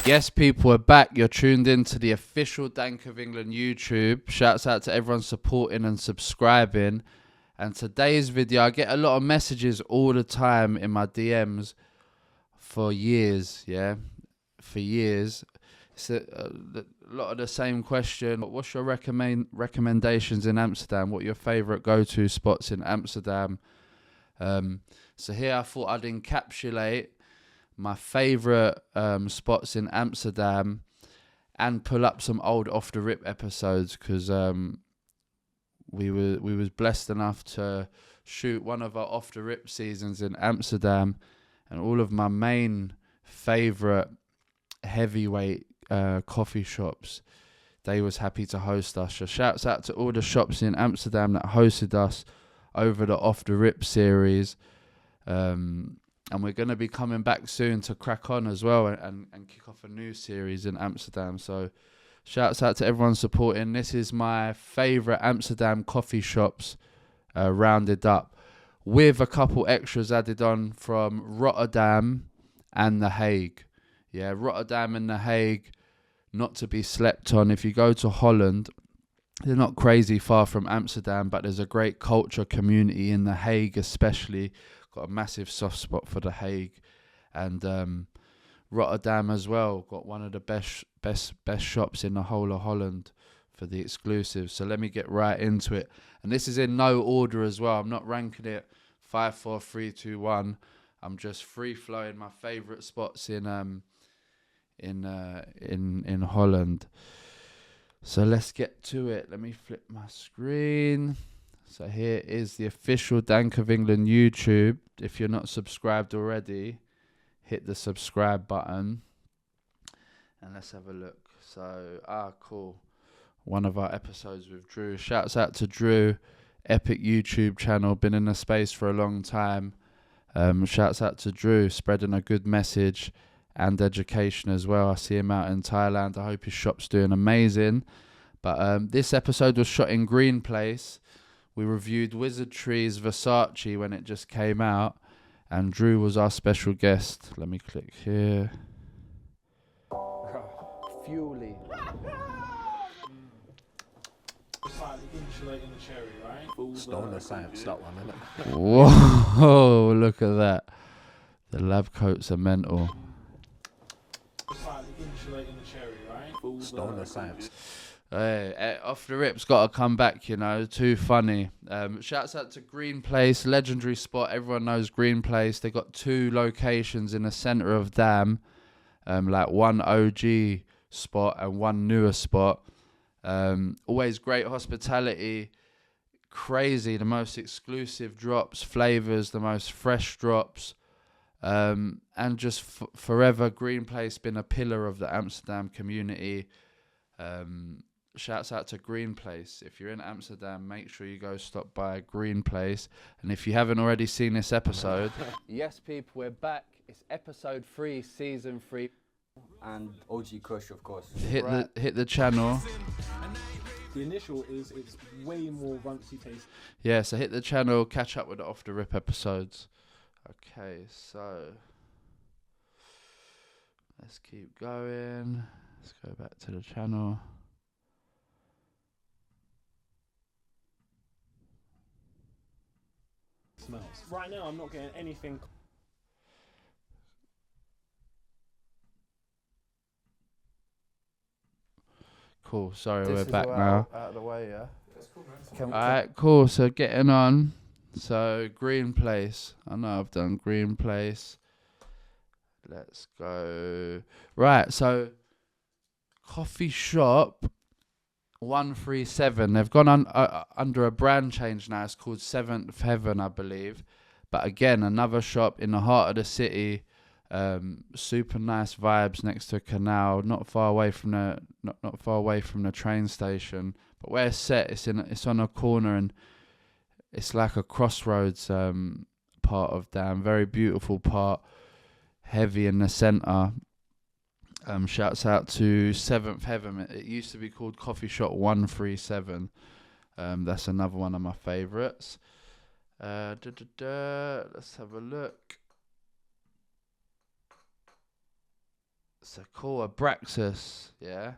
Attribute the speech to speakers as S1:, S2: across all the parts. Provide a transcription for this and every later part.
S1: Yes, people, we're back. You're tuned in to the official Dank of England YouTube. Shouts out to everyone supporting and subscribing. And today's video, I get a lot of messages all the time in my DMs for years, for years. It's a lot of the same question. What's your recommendations in Amsterdam? What are your favourite go-to spots in Amsterdam? So here I thought I'd encapsulate my favourite spots in Amsterdam and pull up some old off the rip episodes, because we was blessed enough to shoot one of our off the rip seasons in Amsterdam, and all of my main favourite heavyweight coffee shops, they was happy to host us. So shouts out to all the shops in Amsterdam that hosted us over the off the rip series. And we're going to be coming back soon to crack on as well and kick off a new series in Amsterdam. So shouts out to everyone supporting. This is my favourite Amsterdam coffee shops rounded up, with a couple extras added on from Rotterdam and The Hague. Yeah, Rotterdam and The Hague, not to be slept on. If you go to Holland, they're not crazy far from Amsterdam, but there's a great culture community in The Hague especially. Got a massive soft spot for The Hague, and Rotterdam as well. Got one of the best shops in the whole of Holland for the exclusives. So let me get right into it, and this is in no order as well. I'm not ranking it 5, 4, 3, 2, 1. I'm just free flowing my favourite spots in Holland. So let's get to it. Let me flip my screen. So here is the official Dank of England YouTube. If you're not subscribed already, hit the subscribe button. And let's have a look. So, cool. One of our episodes with Drew. Shouts out to Drew. Epic YouTube channel. Been in the space for a long time. Shouts out to Drew. Spreading a good message and education as well. I see him out in Thailand. I hope his shop's doing amazing. But this episode was shot in Green Place. We reviewed Wizardtree's Versace when it just came out, and Drew was our special guest. Let me click here. Fuely.
S2: Slightly insulating the cherry, right?
S3: Stolen the science, that one, isn't it?
S1: Whoa, look at that. The lab coats are mental.
S2: Slightly insulating the cherry, right?
S3: Stolen the science.
S1: Hey, off the rip's got to come back, you know. Too funny. Shouts out to Green Place, legendary spot. Everyone knows Green Place. They got 2 locations in the centre of Dam, like one OG spot and one newer spot. Always great hospitality. Crazy, the most exclusive drops, flavours, the most fresh drops. And just forever, Green Place been a pillar of the Amsterdam community. Shouts out to Green Place. If you're in Amsterdam, make sure you go stop by Green Place. And if you haven't already seen this episode, yes, people, we're back. It's episode 3, season 3.
S3: And OG Kush, of course.
S1: Hit the channel.
S2: The initial is it's way more runcey taste.
S1: Yeah, so hit the channel, catch up with the off the rip episodes. Okay, so let's keep going. Let's go back to the channel.
S2: Smells. Right now, I'm not getting anything.
S1: Cool, sorry, we're back now.
S3: Out of the way, yeah. That's cool, man.
S1: Alright, cool, so getting on. So, Green Place. I know I've done Green Place. Let's go. Right, so Coffee Shop 137. They've gone under a brand change now. It's called Seventh Heaven, I believe. But again, another shop in the heart of the city. Super nice vibes next to a canal, not far away from the train station. But where it's set, it's on a corner, and it's like a crossroads part of Dam. Very beautiful part, heavy in the centre. Shouts out to Seventh Heaven. It used to be called Coffee Shop 137. That's another one of my favourites. Let's have a look. So cool, Abraxas, yeah.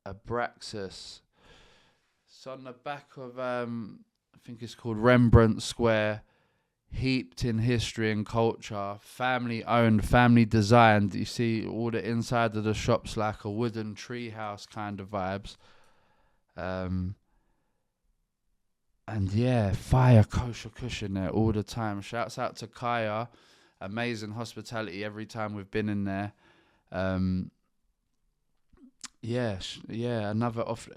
S1: Abraxas. It's on the back of I think it's called Rembrandt Square. Heaped in history and culture, family owned, family designed. You see all the inside of the shops like a wooden tree house kind of vibes. And yeah, fire kosher cushion there all the time. Shouts out to Kaya. Amazing hospitality every time we've been in there. Another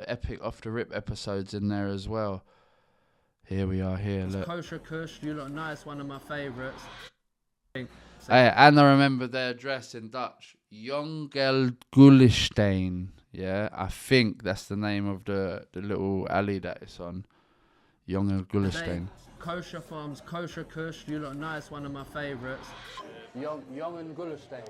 S1: epic off the rip episodes in there as well. Here we are here, look.
S4: Kosher Kush, you look nice, one of my favourites.
S1: Hey, and I remember their address in Dutch. Jongel Gulestein. Yeah, I think that's the name of the little alley that it's on. Jongel Gulestein.
S4: Kosher Farms, Kosher Kush, you look nice, one of my favourites.
S3: Young and Gulestein.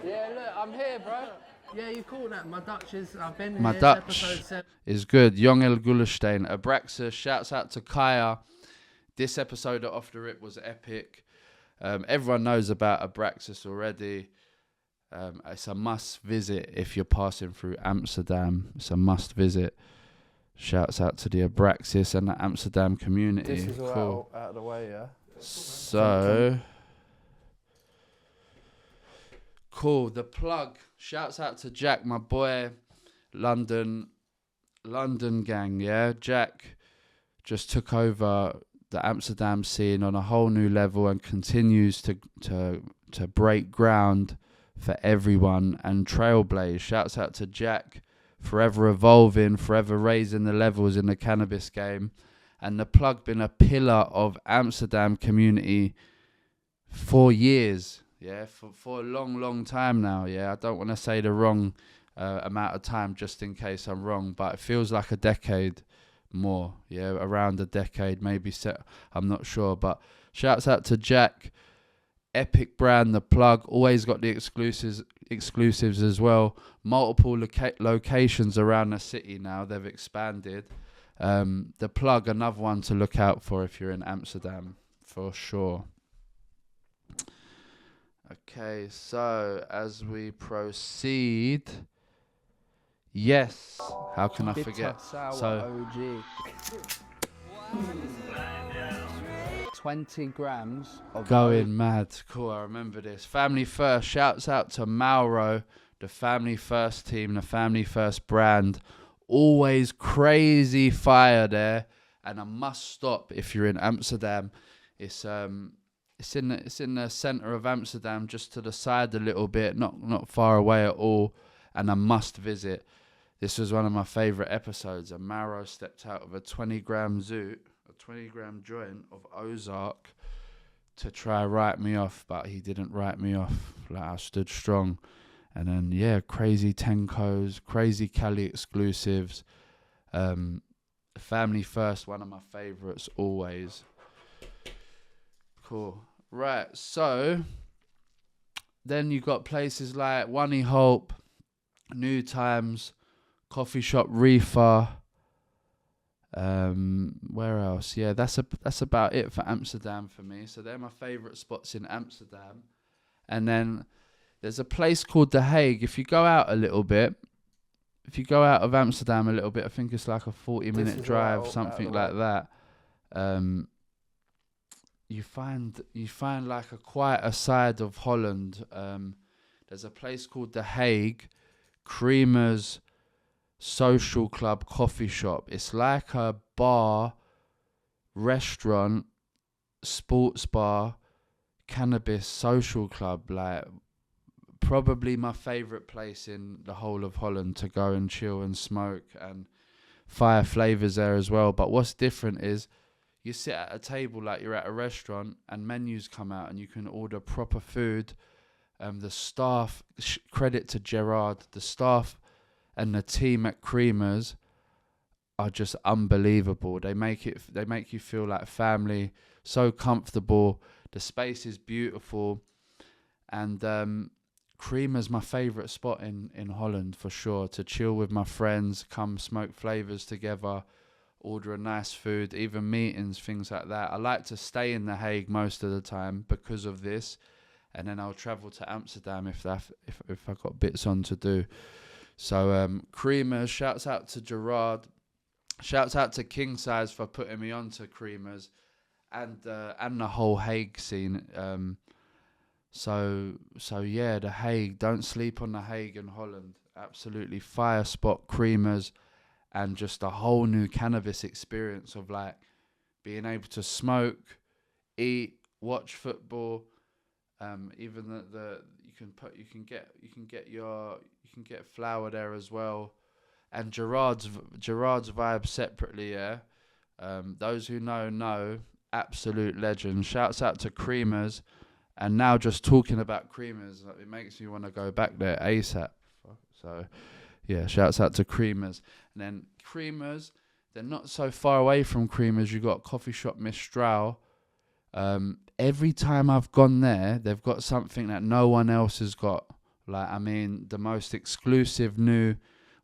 S1: Yeah, look, I'm here, bro.
S4: Yeah, you call that. My Dutch is, I've been
S1: My
S4: here,
S1: Dutch
S4: episode 7.
S1: is good. Jongel Gulestein. Abraxas, shouts out to Kaya. This episode of Off the Rip was epic. Everyone knows about Abraxas already. It's a must visit if you're passing through Amsterdam. It's a must visit. Shouts out to the Abraxas and the Amsterdam community.
S3: This is all
S1: Cool.
S3: out of the way, yeah?
S1: So, cool. The plug. Shouts out to Jack, my boy. London gang, yeah? Jack just took over the Amsterdam scene on a whole new level and continues to break ground for everyone and trailblaze. Shouts out to Jack, forever evolving, forever raising the levels in the cannabis game. And the plug been a pillar of Amsterdam community for years, yeah, for a long time now, yeah. I don't want to say the wrong amount of time just in case I'm wrong, but it feels like a decade more, yeah, around a decade, maybe I'm not sure, but shouts out to Jack. Epic brand, the plug, always got the exclusives as well. Multiple locations around the city now, they've expanded. The plug, another one to look out for if you're in Amsterdam, for sure. Okay, so as we proceed, yes, how can I forget?
S3: So, OG. 20 grams of
S1: Going mad. Cool, I remember this. Family First. Shouts out to Mauro, the Family First team, the Family First brand. Always crazy fire there, and a must stop if you're in Amsterdam. It's in the center of Amsterdam, just to the side a little bit, not far away at all, and a must visit. This was one of my favorite episodes. And Mauro stepped out of a 20-gram zoot, a 20-gram joint of Ozark, to try write me off, but he didn't write me off. Like, I stood strong. And then, yeah, crazy Tenkos, crazy Cali exclusives. Family First, one of my favorites always. Cool. Right, so then you got places like One Hope, New Times, Coffee Shop Reefer. Where else? Yeah, that's about it for Amsterdam for me. So they're my favourite spots in Amsterdam. And then there's a place called The Hague. If you go out a little bit, if you go out of Amsterdam a little bit, I think it's like a 40-minute drive, something like that. You find like a quieter side of Holland. There's a place called The Hague, Creamer's Social Club Coffee Shop. It's like a bar, restaurant, sports bar, cannabis social club. Like, probably my favourite place in the whole of Holland to go and chill and smoke, and fire flavours there as well. But what's different is you sit at a table like you're at a restaurant, and menus come out and you can order proper food. The staff, credit to Gerard, the staff and the team at Creamers are just unbelievable. They make you feel like family, so comfortable. The space is beautiful, and Creamer's my favourite spot in Holland for sure, to chill with my friends, come smoke flavours together, order a nice food, even meetings, things like that. I like to stay in The Hague most of the time because of this. and then I'll travel to Amsterdam if I got bits on to do. So creamers, shouts out to Gerard, shouts out to King Size for putting me on to creamers, and the whole Hague scene. So yeah, the Hague, don't sleep on the Hague in Holland. Absolutely fire spot, creamers, and just a whole new cannabis experience of like being able to smoke, eat, watch football. Even you can get flour there as well, and Gerard's vibe separately. Yeah, those who know, absolute legend. Shouts out to creamers, and now just talking about creamers, like, it makes me want to go back there ASAP. So yeah, shouts out to creamers, and then creamers. They're not so far away from creamers. You got Coffee Shop Mistral. Every time I've gone there, they've got something that no one else has got. Like, I mean, the most exclusive new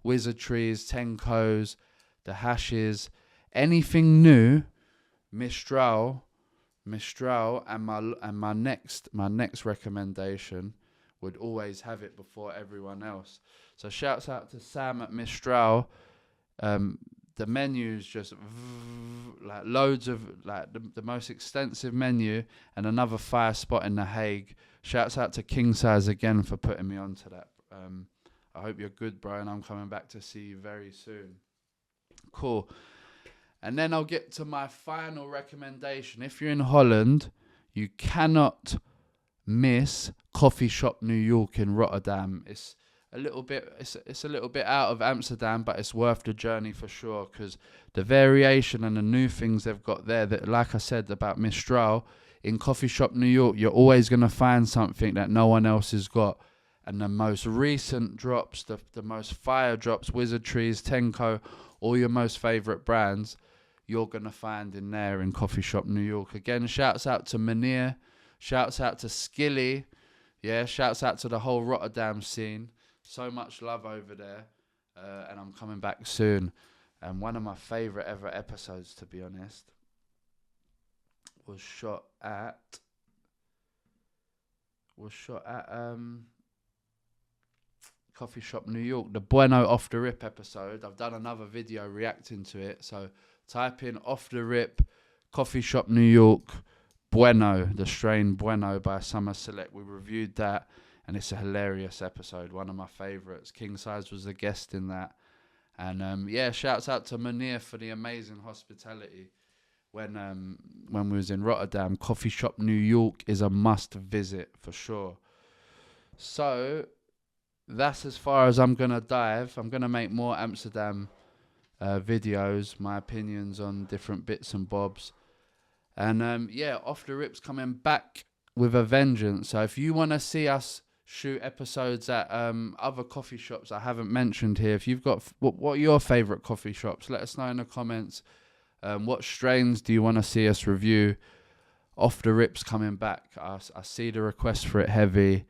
S1: wizardries, tenkos, the hashes, anything new. Mistral, and my next recommendation would always have it before everyone else. So shouts out to Sam at Mistral. The menu's just like loads of like the most extensive menu, and another fire spot in The Hague. Shouts out to King Size again for putting me onto that. I hope you're good, bro, and I'm coming back to see you very soon. Cool. And then I'll get to my final recommendation. If you're in Holland, you cannot miss Coffee Shop New York in Rotterdam. It's a little bit out of Amsterdam, but it's worth the journey for sure, because the variation and the new things they've got there, that, like I said about Mistral, in Coffee Shop New York, you're always going to find something that no one else has got. And the most recent drops, the most fire drops, Wizardries, Tenko, all your most favourite brands, you're going to find in there in Coffee Shop New York. Again, shouts out to Meneer, shouts out to Skilly, yeah, shouts out to the whole Rotterdam scene. So much love over there, and I'm coming back soon. And one of my favourite ever episodes, to be honest, was shot at Coffee Shop New York, the Bueno Off the Rip episode. I've done another video reacting to it, so type in Off the Rip, Coffee Shop New York, Bueno, the strain Bueno by Summer Select. We reviewed that, and it's a hilarious episode, one of my favourites. King Size was a guest in that. And yeah, shouts out to Meneer for the amazing hospitality. When we was in Rotterdam, Coffee Shop New York is a must visit for sure. So that's as far as I'm going to dive. I'm going to make more Amsterdam videos, my opinions on different bits and bobs. And yeah, Off the Rip's coming back with a vengeance. So if you want to see us shoot episodes at other coffee shops I haven't mentioned here, if you've got, what are your favourite coffee shops? Let us know in the comments. What strains do you want to see us review? Off the Rip's coming back. I see the request for it heavy,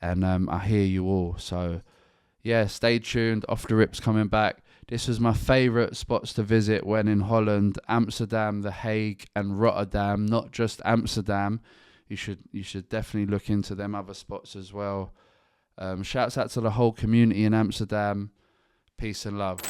S1: and I hear you all. So yeah, stay tuned. Off the Rip's coming back. This was my favourite spots to visit when in Holland: Amsterdam, The Hague, and Rotterdam. Not just Amsterdam. You should definitely look into them other spots as well. Shouts out to the whole community in Amsterdam. Peace and love.